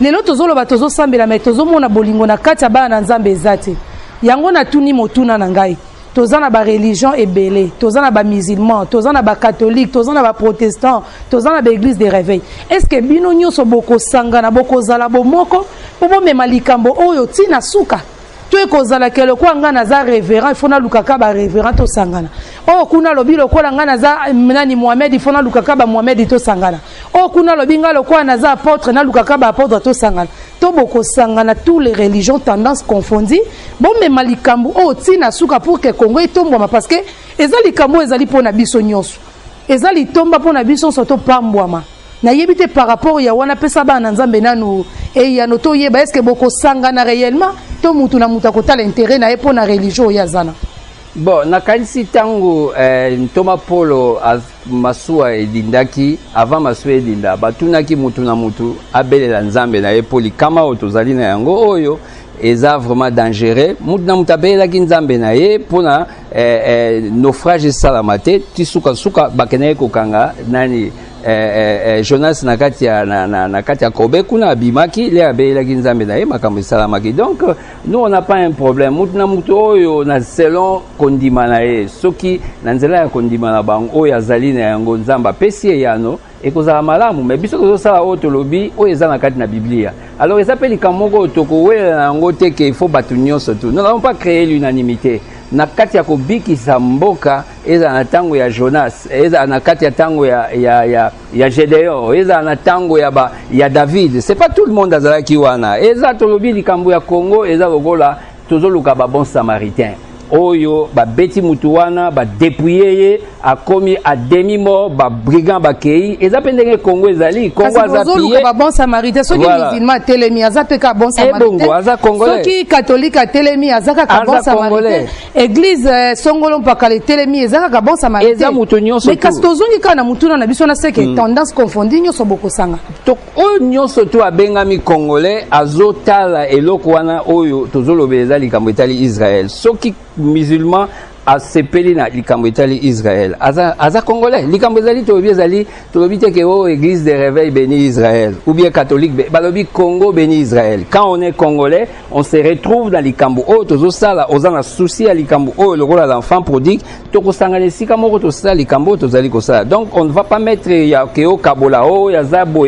[SPEAKER 1] lelo tozoloba tozosambela mais tozomona bolingo na kati ya bana nzambe ezate yango na tuni motuna na ngai tozana ba religion ebele tozana ba musulman tozana ba catholique tozana ba protestant tozana ba église de réveil est-ce que bino nyoso boko sangana boko zala bomoko bobo mema likambo oyo tina suka to ekozala kelo kwa ngana za révérend fona lukaka ba révérend to sangana o kuna lobi lokola ngana za nani Mohamed fona lukaka ba Mohamed to sangana o kuna lobi ngalo kwa na za apôtre na lukaka ba apôtre to sangana to boko sangana tous les religions tendances confondues bon mais malikambo o tina suka pour que Congo etombwa parce que ezali kambo ezali pona biso nyoso ezali tomba pona biso soto pambwama na yebite par rapport ya wana pesa bana nzambe nanu et ya noto yeba est-ce que boko sangana réellement to mutu na muta kota l'intérêt na epo na religion ya zana
[SPEAKER 2] bon na kanisi tango Thomas Polo masua edindaki avant masua edinda batunaki mutu na mutu abelela nzambe na epoli kama otozali na yango oyo eza vraiment dangereux mutu na mutu abelelaki nzambe na ye pona naufrage esalama te tisuka bakende kokanga nani Jonas na kati ya Kobe kuna abimaki le abelaki nzambe na ye makambo esalamaki donc nous on n'a pas un problème mutu na mutu oyo na selon kondima na ye soki na nzela ya kondima na bango oyo azali na yango nzambe apesi ye yano ekozala malamu mais biso tozosala oyo tolobi oyo eza na kati na Biblia alors eza mpe likambo moko tokowelela na yango te ke il faut bato nyonso tu nous n'avons pas créé l'unanimité na kati ya kobikisa mboka eza na tango ya Jonas eza na kati ya tango ya Gédéon eza na tango ya David c'est pas tout le monde azalaki wana eza tolobi likambo ya Congo eza lokola tozoluka ba bon samaritain oyo ba beti mutu wana ba dépouiller ye akomi a demi mort ba brigand ba kei eza pendenge Congo ezali Congo azapiye
[SPEAKER 1] ba bon samaritain soki musulman telemi azate ka bon samaritain soki catholique telemi azaka ka bon samaritain église songolo pakale telemi azaka ka bon samaritain
[SPEAKER 2] eza mutu nyonso
[SPEAKER 1] mais kastozongi kana mutu na biso na seke tendance confondue nyonso bokosanga
[SPEAKER 2] to oyo nyonso to abengami congolais azotala eloko wana oyo tozolobeza likambo etali Israël soki musulman asepeli na likambo etali Israël aza congolais likambo ezali tolobi te ke o église de réveil béni Israël ou bien catholique balobi Congo béni Israël quand on est congolais on se retrouve dans likambo o tozosala ozana souci ya likambo o lokola l'enfant prodigue tokosangana esika moko tosala likambo tozali kosala donc on ne va pas mettre ya ke o kabola o ya zabo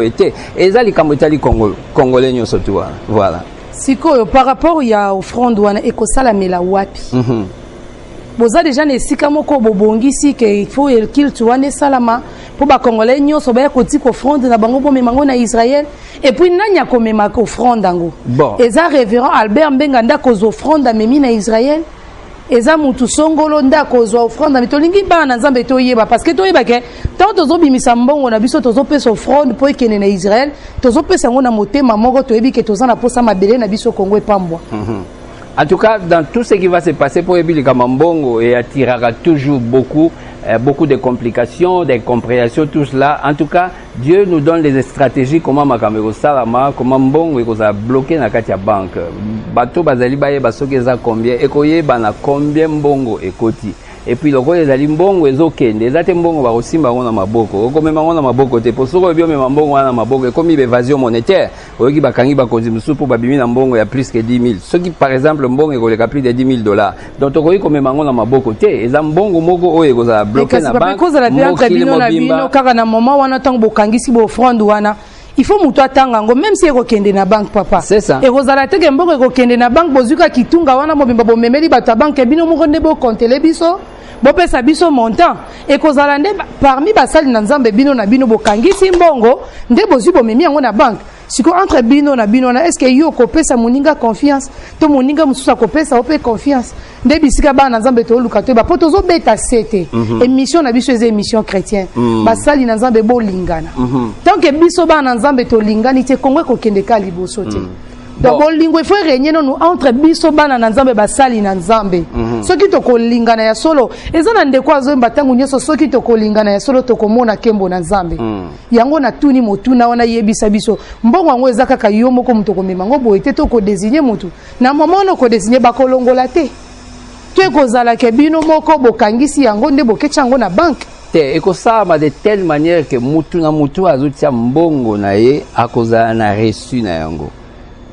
[SPEAKER 2] ete eza likambo etali congolais nyonso tu voilà
[SPEAKER 1] sikoyo par rapport ya offrande wana ekosalamela wapi boza déjà na esika moko bobongisi ke il faut qu'il wana esalama po bakongolais nyonso baya kotika offrande na bango bomemango na Israël et puis nani akomema offrande yango eza révérend Albert Mbenga ndakozwa offrande amemi na Israël eza mutu songolo ndakozwa offrande mais tolingi bana nzambe toyeba parce que toyeba ke tant tozobimisa mbongo na biso tozopesa offrande po ekene na Israël tozopesa ngo na motema moko toyebi ke tozana posa mabele na biso Congo epambwa
[SPEAKER 2] en tout cas dans tout ce qui va se passer pour ebili kama mbongo et attirera toujours beaucoup de complications, d'incompréhensions, tout cela. En tout cas, Dieu nous donne les stratégies comment makameko salama, comment mbongo ekoza bloqué na kati ya banque. Bato bazali baye basoki eza combien ekoyeba na combien mbongo ekoti. Et puis loko ezali mbongo ezokende ezate mbongo bakosimba ngo na maboko okomema ngo na maboko te po soko bio mema mbongo wana maboko ekomi évasion monétaire oyoki bakangi bakonzi mususu po babimi na mbongo ya plus que 10 000 soki par exemple mbongo ekoleka plus de 10 000 $, donc tokoki komema ngo na maboko te eza mbongo moko oyo ekozala bloqué na banque
[SPEAKER 1] mokili mobimba kaka na moment wana tango bokangisi bo offrande wana il faut muto atanga ngo même si eko kende na banque papa.
[SPEAKER 2] C'est ça.
[SPEAKER 1] Et rozala teke mboko eko kende na banque bozuka kitunga wana mobimba bo memeli bata banque bino mo konde bo compter biso. Bo pesa biso montant et kozala nde parmi basali na nzambe bino na bino bokangisi mbongo nde bozu bo memi yango na banque. Siko entre bino na bino na est-ce que yo kopesa moninga confiance to moninga mususa kopesa ope confiance nde bisika ba na nzambe to luka to ba poto zo beta sete émission na biso eze émission chrétien basali na nzambe bo lingana tant que biso ba na nzambe to lingani te kongwe ko kende ka liboso te. Donc bolingo il faut régner nous entre biso bana na nzambe basali na nzambe soki to kolingana ya solo ezana ndeko azomba tangu nyeso soki to kolingana ya solo to komona kembo na nzambe yango na tuni motuna wana yebisa biso mbongo yango ezaka ka yo moko muto komema ngo boyete to ko désigner mutu na moment no ko désigner bakolongola te to ekozala ke bino moko bokangisi yango nde bokecha yango na banque
[SPEAKER 2] te ekosama de telle manière que mutu na mutu azutia mbongo na ye akozala na reçu na yango.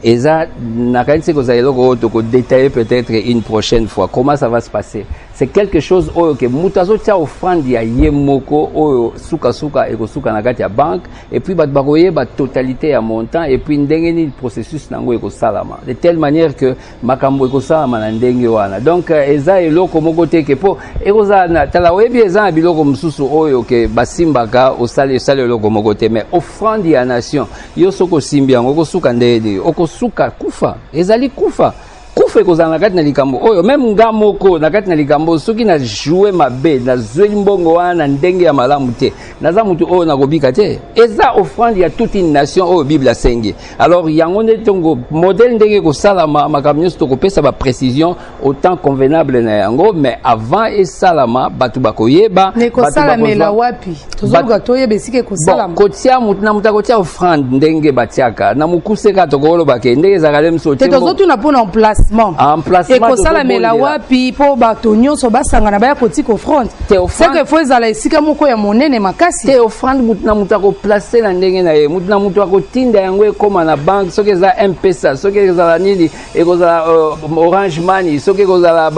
[SPEAKER 2] Et ça, on détailler peut-être une prochaine fois comment ça va se passer. C'est quelque chose que mutazo tia offrande ya yemoko o suka suka eko suka na kati ya banque et puis bat bakoye ba totalité ya montant et puis ndenge ni processus nango eko salama de telle manière que makambo eko salama na ndenge wana. Donc eza eloko moko te ke po ekoza na tala webi eza na biloko mususu oyo ke basimbaka osale eloko moko te mais offrande ya nation yo soko simbi yango ko suka ndede oko suka kufa ezali kufa kufa ekozala na kati na likambo oyo même nga moko na kati na likambo soki na jouer mabe na zweli mbongo wana na ndenge ya malamu te naza mutu oyo nakobika te eza offrande ya toute une nation oyo Bible asengi. Alors yango nde tongo modèle ndenge ekosalama makambo nyonso tokopesa ba précision autant convenable na yango mais avant esalama bato bakoyeba
[SPEAKER 1] nekosalamela wapi tozoluka toyeba esika ekosalama
[SPEAKER 2] kotia mutu na mutu akotia offrande ndenge batiaka na mokuseka tokolobake ndenge ezalaka le mso te
[SPEAKER 1] tozotuna mpona emplacement ekosalamela wapi mpo bato nyonso basangana baya kotika offrande seke fo ezala esika moko ya monene makasi
[SPEAKER 2] te offrande mutu na mutu akoplace na ndenge na ye mutu na mutu akotinda yango ekoma na banque soki eza M-Pesa soki ezala nini ekozala Orange Money soki ekozala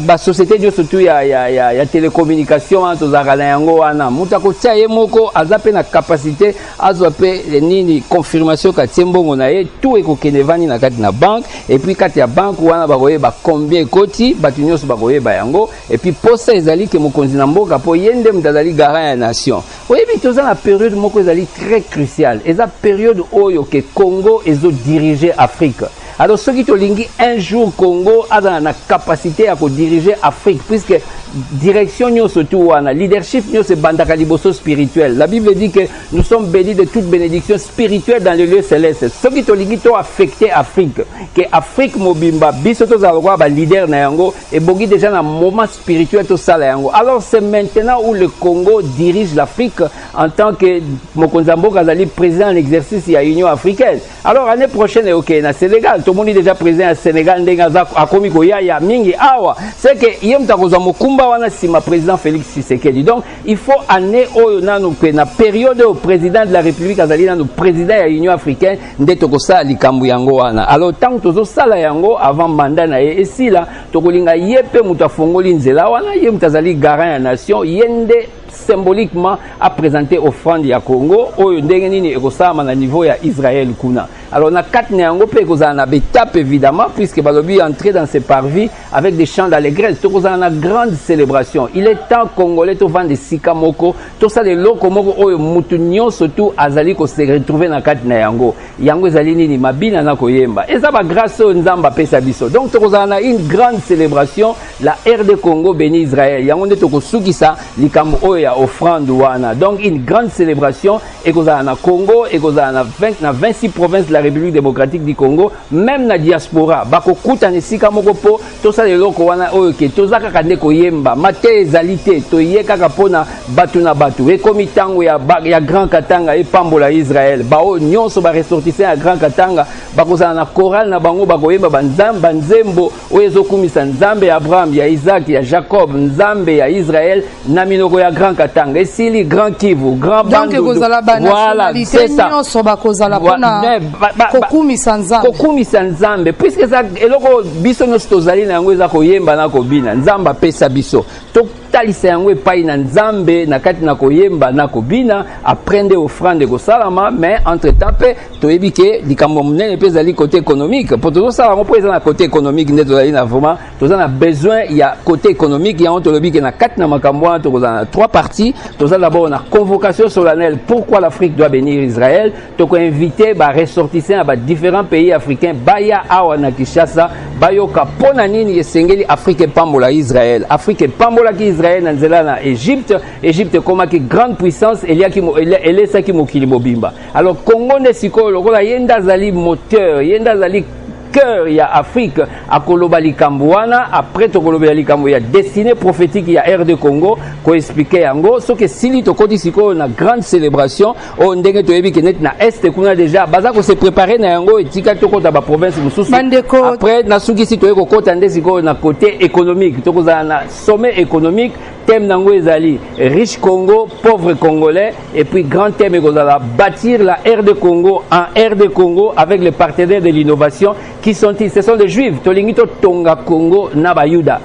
[SPEAKER 2] basociété nyonso tu ya télécommunication wana tozalaka na yango wana mutu akotia ye moko aza mpe na capacité azwa mpe nini confirmation katie mbongo na ye tout ekokende vani na kati na banque et puis kati ya banque wana bakoyeba combien ekoti bato nyonso bakoyeba yango et puis posa ezali ke mokonzi na mboka mpo ye nde mutu azali garant ya nation oyebi toza na période moko ezali très cruciale eza période oyo ke Congo ezodirige Afrique. Alors ceux qui tolingi un jour Congo a la capacité à diriger Afrique puisque direction nous surtout wana leadership nous c'est bandaka liboso spirituel. La Bible dit que nous sommes bénis de toute bénédiction spirituelle dans le lieu céleste. Ceux qui tolingi to affecté Afrique que Afrique mobimba biso to zalwa ba leader na yango et bogi déjà na moment spirituel to sala yango. Alors c'est maintenant où le Congo dirige l'Afrique en tant que Mokonzambo Kazali président en exercice à l'Union africaine. Alors l'année prochaine OK na Sénégal tout le monde est déjà présent au Sénégal ndengaza akomi koya ya mingi awa c'est que yem takoza mokumba wana sima président Félix Tshisekedi. Donc il faut année oyo nanu pe na période au président de la République azali nanu président ya l'Union africaine ndeto ko sala likambu yango wana. Alors tant tozo sala yango avant mandat na ye esi la tokolinga yepe mutu afongoli nzela wana ye mutazali garant ya nation yende symboliquement à présenter offrande ya Congo oyo ndenge nini ekosama na niveau ya Israël kuna. Alors na quatre néango pe kozana na étape évidemment puisque balobi entrer dans ces parvis avec des chants d'allégresse to kozana na grande célébration. Il est temps congolais to vendre sika moko to ça les loko moko oyo mutu nyonso tu azali ko se retrouver na quatre néango yango ezali nini mabina na koyemba eza ba grâce nzamba pesa biso. Donc to kozana na une grande célébration la RD Congo béni Israël yango nde to kosukisa likambo oyo ya offrande wana. Donc une grande célébration et kozana na Congo et kozana na 26 provinces de la République démocratique du Congo même na diaspora bako kuta nesika moko po to sa leloko wana oyo ke tozaka kande koyemba mate ezalité to yekaka pona batu na batu e komi tango ya Grand Katanga e pambola Israël ba o nyonso ba ressortissant ya Grand Katanga bakozana na chorale na bango bakoyemba banzamba nzembo oyo ezokumisa nzambe ya Abraham ya Isaac ya Jacob nzambe ya Israël na minoko ya Grand Katanga esili Grand Kivu Grand Bandu
[SPEAKER 1] voilà c'est ça nyonso bakozala pona
[SPEAKER 2] kokumisa nzambe puisque ça eloko biso nyonso tozali na yango eza koyemba na kobina nzamba pesa biso totalisa yango epai na nzambe na kati na koyemba na kobina aprendre offrande kosalama mais entre temps pe toyebi ke likambo monene pe ezali côté économique po tozosala yango mpo eza na côté économique nde tozali na vraiment toza na besoin ya côté économique yango tolobi ke na kati na makambo wana tokozala na trois parties toza d'abord na convocation solennelle pourquoi l'Afrique doit bénir Israël tokoinvite baressortissants ya différents pays africains baya awa na Kinshasa bayoka pona nini esengeli Afrique epambola Israël Afrique epambolaki Israël na nzela na Égypte ekomaki grande puissance elesaki mokili mobimba alors Congo nde sikoyo lokola ye nde azali moteur ye nde azali cœur ya Afrique akoloba likambo wana après tokoloba likambo ya destinée prophétique ya RD Congo ko expliquer yango soki sili tokoti sikoyo na grande célébration o ndenge toyebi ke net na est kuna déjà baza ko se préparer na yango etika tokota ba province mususu après na suki si toyeko kota nde sikoyo na côté économique tokozala na sommet économique thème nango ezali riche Congo pauvre congolais et puis grand thème ekozala bâtir la RD Congo en RD Congo avec les partenaires de l'innovation qui sont-ils? Ce sont des juifs. Tolingi to tonga Congo na bayuda.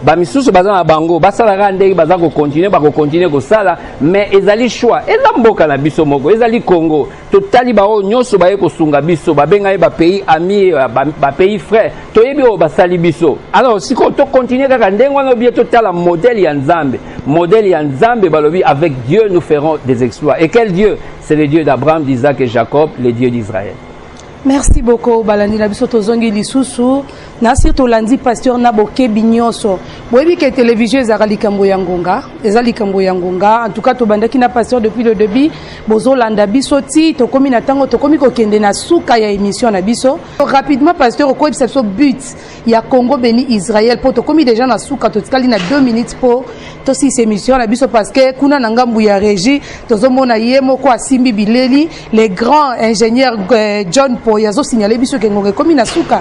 [SPEAKER 2] Ba misusu baza na bango basalaka ndenge baza ko continuer ko sala mais ezali choix eza mboka na biso moko ezali Congo totali bao nyonso baye ko sunga biso babenga ba pays amis ba pays frères toyebi o basali biso alors siko to continuer kaka ndenge wana obie totala modèle ya Nzambe balobi avec Dieu nous ferons des exploits et quel Dieu? C'est le Dieu d'Abraham, d'Isaac et Jacob, le Dieu d'Israël.
[SPEAKER 1] Merci beaucoup balandi na biso tozongi lisusu na sir tolandi pasteur na bokebi nyonso boyebi ke télévision ezaka likambo ya ngonga en tout cas tobandaki na pasteur depuis le début bozolanda biso ti tokomi na tango tokomi kokende na suka ya émission na biso rapidement pasteur okoyebisa biso but ya Congo béni Israël po tokomi déjà na suka totikali na 2 minutes po tosi émission na biso parce que kuna na ngambu ya régie tozomona ye moko asimbi bileli les grands ingénieurs John Paul yazo signaler biso ke ngonga komi na suka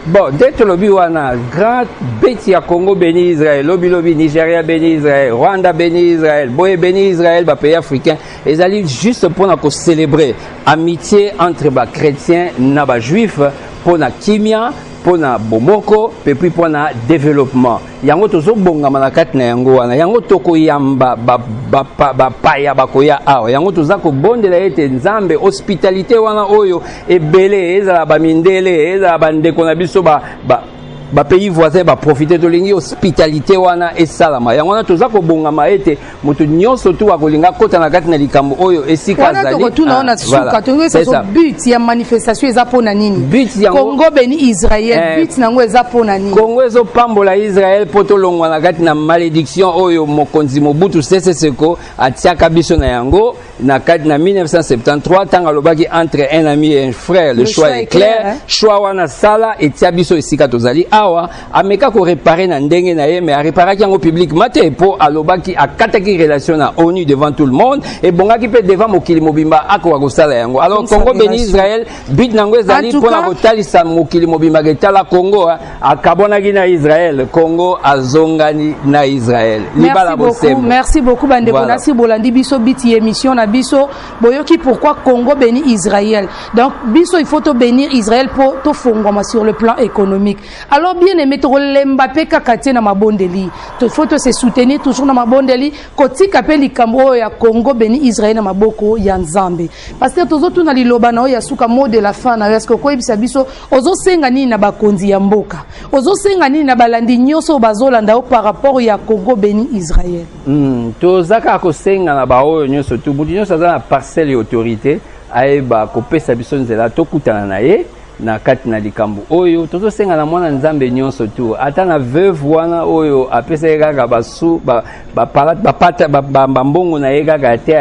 [SPEAKER 2] bon dès que lobi wana grand beti ya Congo béni Israël lobi Nigeria béni Israël Rwanda béni Israël boye béni Israël ba pays africain ezali juste pour na ko célébrer amitié entre ba chrétiens na ba juifs pour na kimia pour na bomoko et puis pour na développement yango tozo bongama na kati na yango wana yango tokoyamba ba paya bakoya awa yango toza ko bondela ete nzambe hospitalité wana oyo ebele ezala ba mindele ezala ba ndeko na biso ba pays voisins ba profiter to lingi hospitalité wana esalama yango na toza ko bongama ete mutu nyonso tu akolinga kota na kati na likambo oyo esika zali
[SPEAKER 1] wana to na suka to ngesa so but ya manifestation eza pona nini Congo béni Israël but nango eza pona nini
[SPEAKER 2] Congo ezo pambola Israël poto longwa na kati na malédiction oyo mokonzi Mobutu Sese Seko atiaka biso na yango na kati na 1973 tanga lobaki entre un ami et un frère le choix est clair choix wana sala etia biso esika tozali awa ameka ko réparer na ndenge na ye mais a réparaki yango public mate po alobaki akataki relation na ONU devant tout le monde et bongaki pe devant mokili mobimba akwa ko sala yango alors Congo béni Israël but nango ezali pona ko talisa mokili mobimba ketala Congo akabonaki na Israël Congo azongani na Israël libala bosembo
[SPEAKER 1] merci beaucoup bande bonasi bolandi biso biti émission na biso boyoki pourquoi Congo béni Israël donc biso il faut to bénir Israël pour to fongoma sur le plan économique alors bien aimé to lembape kakate na mabondeli to faut se soutenir toujours na mabondeli kotika pe likambo ya Congo béni Israël na maboko ya Nzambe parce que tozo tuna liloba na ya suka mot de la fin na est-ce que ko ebisa biso ozo senga nini na bakonzi ya mboka ozo senga nini na balandi nyoso bazolanda par rapport ya Congo béni Israël
[SPEAKER 2] tozaka ko senga na baoyo nyoso tu buti nyoso za na parcelle autorité ayeba ko pesa biso nzela to kutana na ye na kati na likambo oyo tozo senga na mwana Nzambe nyonso tu ata na veuve wana oyo apesa kaka basu ba mbongo na ye kaka te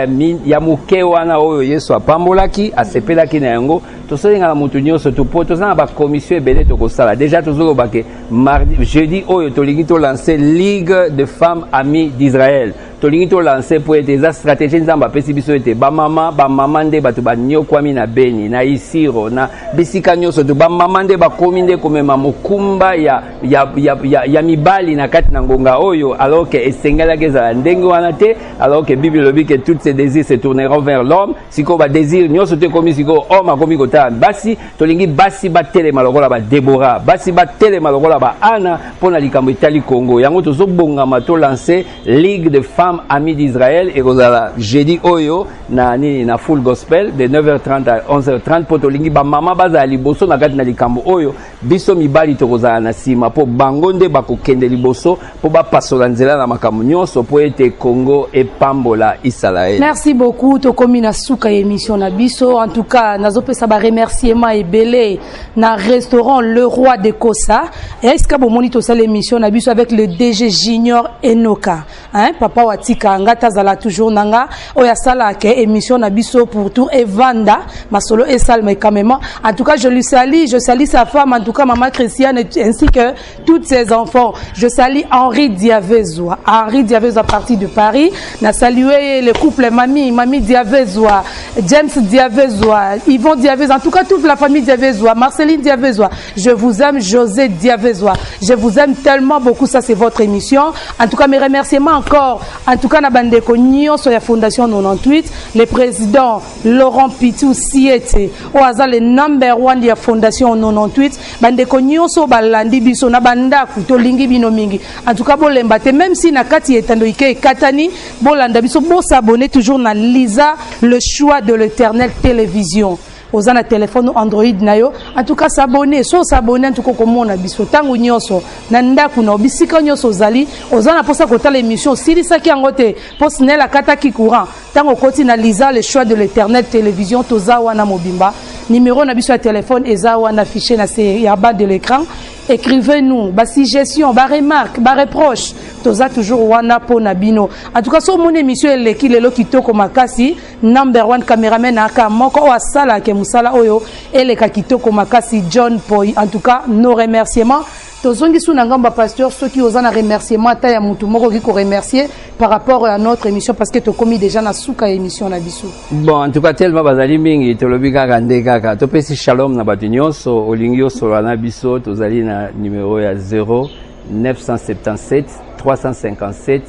[SPEAKER 2] ya moke wana oyo Yesu apambolaki asepelaki na yango tozo senga na mutu nyonso tu po toza na ba commission ebele tokosala déjà tozo lobake mardi jeudi oyo tolingi to lancer Ligue de femmes amies d'Israël tolingi to lancer pour ete za stratégie Nzambe apesi biso ete ba mama nde bato banyokwami na Beni na Isiro na bisika nyonso to ba mama nde bakomi nde komema mokumba ya mibali na kati na ngonga oyo alors que esengelaki ezala ndenge wana te alors que Bible lobi que toutes ces désirs se tourneront vers l'homme siko ba désir nyonso te komi siko homme akomi kota Jonathan basi tolingi basi batele malokola ba Deborah basi batele malokola ba Anna pona likambo itali Congo yango tozobonga mato lancer Ligue de femmes amies d'Israël et kozala jeudi oyo na full gospel de 9h30 à 11h30 po tolingi ba mama baza liboso na kati na likambo oyo biso mibali tokozala na sima po bango nde bakokende liboso po ba pasola nzela na makambo nyonso po ete Congo et pambola Israël.
[SPEAKER 1] Merci beaucoup tokomi na suka émission na biso en tout cas nazopesa ba remerciement ebele na restaurant Le Roi de Kosa et est-ce que bon monito ça l'émission na biso avec le DG Junior Enoka hein papa watika ngata zala toujours nanga oya sala ke émission na biso pour tout et vanda masolo et salme quand même en tout cas je salue sa femme en tout cas maman Christiane ainsi que tous ses enfants je salue Henri Diavezoa à partir de Paris na salué le couple mamie Diavezoa James Diavezoa Yvon Diavezoa en tout cas toute la famille Diavezoa Marceline Diavezoa je vous aime José Diavezoa je vous aime tellement beaucoup ça c'est votre émission en tout cas mes remerciements encore en tout cas na bandeko nyonso ya fondation 98 le président Laurent Pitou Siete au hasard le number 1 de la fondation 98 bandeko nyonso balandi biso na bandaku to lingi bino mingi en tout cas bolemba te même si na kati etando ike katani bolanda biso bo s'abonner toujours na Lisa le choix de l'Éternel télévision aux ana téléphone Android nayo en tout cas s'abonner en tout cas comme on a biso tangu nyonso na ndaku na bisika nyonso zali aux ana posa kota l'émission silisa ki angote posne la kata ki courant tango koti na Lisa le choix de l'Éternel télévision toza wana mobimba numéro na biso ya téléphone eza wana affiché na ya bas de l'écran écrivez-nous ba suggestion ba remarque ba reproche toza toujours wana po na bino en tout cas so mon émission eleki lelo kitoko makasi number 1 cameraman aka moko o asala ke musala oyo eleka kitoko makasi John Poi en tout cas nos remerciements tozongi suna ngamba pasteur ceux qui osana remerciement ta ya mutu moko ki ko remercier par rapport à notre émission parce que to commis déjà na suka émission na biso
[SPEAKER 2] bon en tout cas tellement bazali mingi tolobi kaka nde kaka to pesi shalom na batu nyonso olingi osolo na biso tozali na numéro ya 0 977 357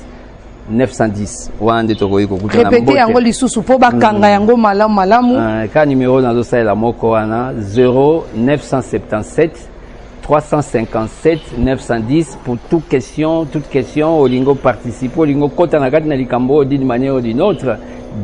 [SPEAKER 2] 910 wande tokoyi kokuta na
[SPEAKER 1] répétez yango lisusu po bakanga yango malamu
[SPEAKER 2] ka numéro nazo salela moko wana 0 977 357 910 pour toute question au lingo participe au lingo kota na kati na likambo d'une manière ou d'une autre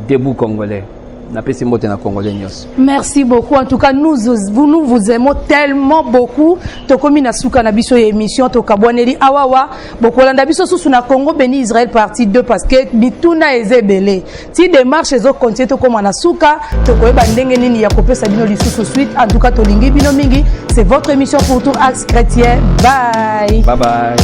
[SPEAKER 2] debout congolais na pesi mbote na congolais nyos.
[SPEAKER 1] Merci beaucoup en tout cas nous vous aimons tellement beaucoup tokomi na suka na biso émission to kabwaneli awawa bokolanda biso susu na Congo Béni Israël partie 2 parce que bituna ezebele ti démarche ezo continuer to koma na suka to koyeba ndenge nini ya kopesa bino lisusu suite en tout cas to lingi bino mingi c'est votre émission pour tout axe chrétien bye
[SPEAKER 2] bye